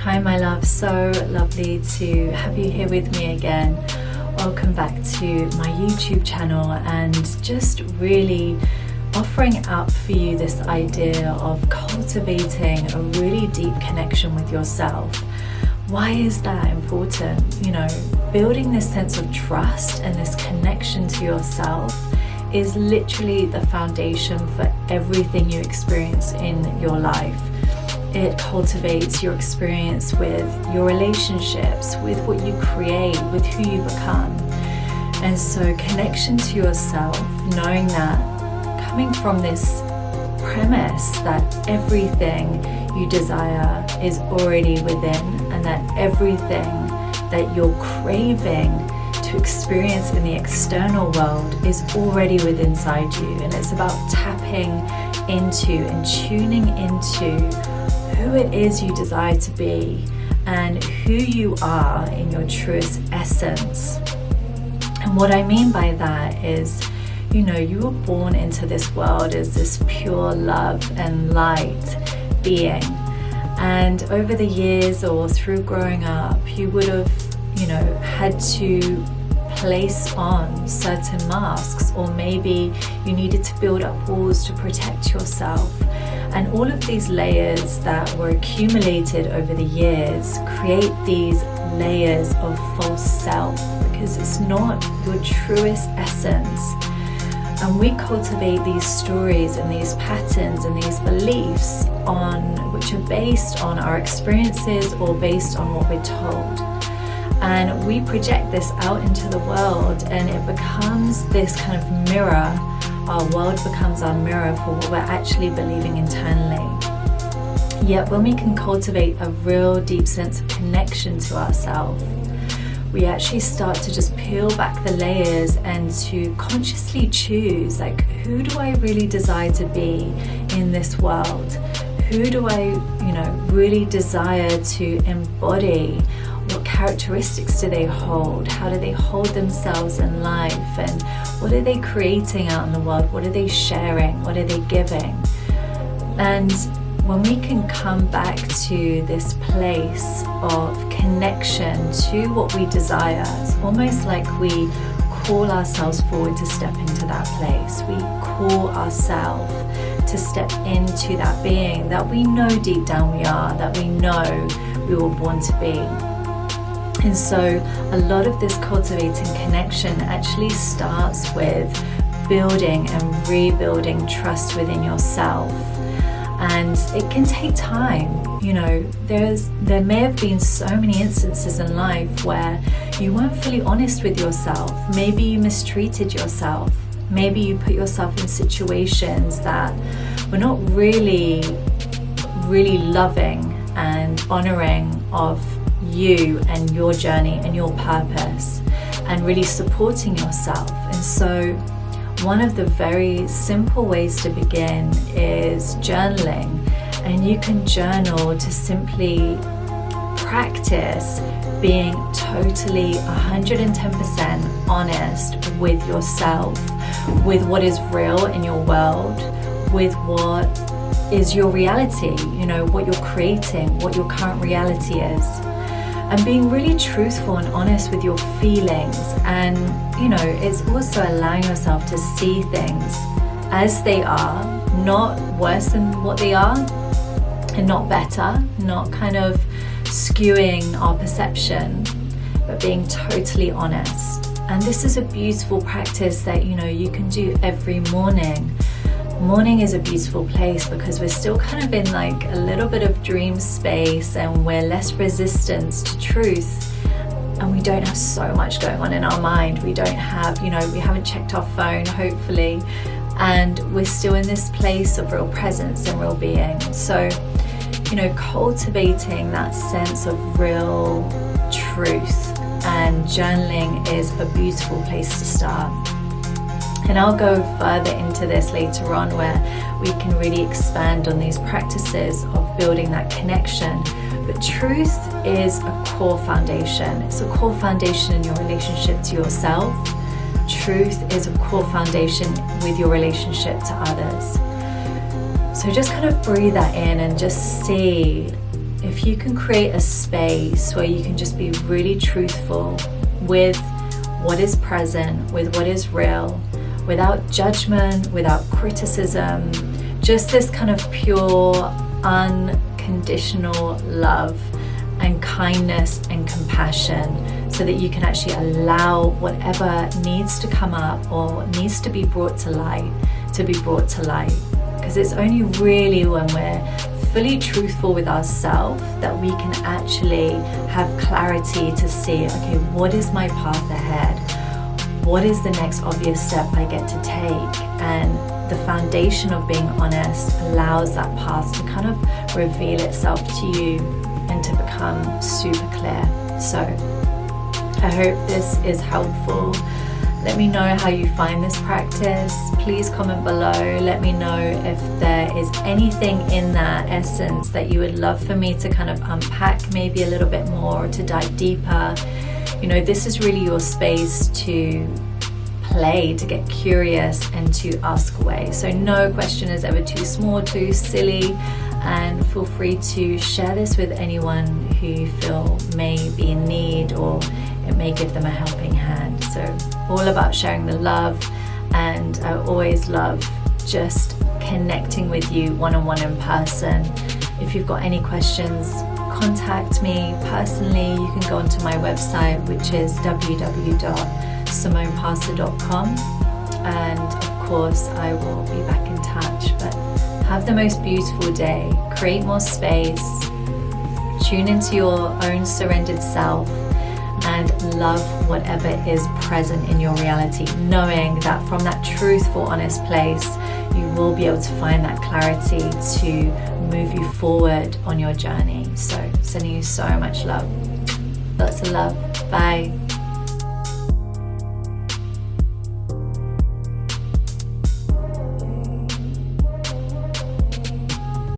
Hi my love, so lovely to have you here with me again. Welcome back to my YouTube channel, and just really offering up for you this idea of cultivating a really deep connection with yourself. Why is that important? Building this sense of trust and this connection to yourself is literally the foundation for everything you experience in your life. It cultivates your experience with your relationships, with what you create, with who you become. And so connection to yourself, knowing that, coming from this premise that everything you desire is already within, and that everything that you're craving to experience in the external world is already within inside you. And it's about tapping into and tuning into who it is you desire to be and who you are in your truest essence. And what I mean by that is, you were born into this world as this pure love and light being. And over the years or through growing up, you would have, had to place on certain masks, or maybe you needed to build up walls to protect yourself. And all of these layers that were accumulated over the years create these layers of false self, because it's not your truest essence. And we cultivate these stories and these patterns and these beliefs which are based on our experiences or based on what we're told. And we project this out into the world, and it becomes this kind of mirror. Our world becomes our mirror for what we're actually believing internally. Yet when we can cultivate a real deep sense of connection to ourselves, we actually start to just peel back the layers and to consciously choose, who do I really desire to be in this world? Who do I, really desire to embody? What characteristics do they hold? How do they hold themselves in life? And what are they creating out in the world? What are they sharing? What are they giving? And when we can come back to this place of connection to what we desire, it's almost like we call ourselves forward to step into that place. We call ourselves to step into that being that we know deep down we are, that we know we were born to be. And so a lot of this cultivating connection actually starts with building and rebuilding trust within yourself. And it can take time. There may have been so many instances in life where you weren't fully honest with yourself. Maybe you mistreated yourself. Maybe you put yourself in situations that were not really loving and honoring of you and your journey and your purpose, and really supporting yourself. And so one of the very simple ways to begin is journaling. And you can journal to simply practice being totally 110% honest with yourself, with what is real in your world, with what is your reality, what you're creating, what your current reality is. And being really truthful and honest with your feelings. And it's also allowing yourself to see things as they are, not worse than what they are, and not better, not kind of skewing our perception, but being totally honest. And this is a beautiful practice that you can do every morning. Morning is a beautiful place because we're still kind of in a little bit of dream space, and we're less resistant to truth, and we don't have so much going on in our mind. We don't have, we haven't checked our phone, hopefully, and we're still in this place of real presence and real being. So, cultivating that sense of real truth and journaling is a beautiful place to start. And I'll go further into this later on, where we can really expand on these practices of building that connection. But truth is a core foundation. It's a core foundation in your relationship to yourself. Truth is a core foundation with your relationship to others. So just kind of breathe that in and just see if you can create a space where you can just be really truthful with what is present, with what is real, without judgment, without criticism, just this kind of pure, unconditional love and kindness and compassion, so that you can actually allow whatever needs to come up or needs to be brought to light to be brought to light. Because it's only really when we're fully truthful with ourselves that we can actually have clarity to see, okay, what is my path ahead? What is the next obvious step I get to take? And the foundation of being honest allows that path to kind of reveal itself to you and to become super clear. So I hope this is helpful. Let me know how you find this practice. Please comment below. Let me know if there is anything in that essence that you would love for me to kind of unpack maybe a little bit more, or to dive deeper. You know, this is really your space to play, to get curious and to ask away. So no question is ever too small, too silly, and feel free to share this with anyone who you feel may be in need, or it may give them a helping hand. So all about sharing the love, and I always love just connecting with you one-on-one in person. If you've got any questions, contact me personally. You can go onto my website, which is www.simonepastor.com, and of course I will be back in touch. But have the most beautiful day, create more space, tune into your own surrendered self, and love whatever is present in your reality, knowing that from that truthful, honest place, you will be able to find that clarity to move you forward on your journey. So sending you so much love. Lots of love. Bye.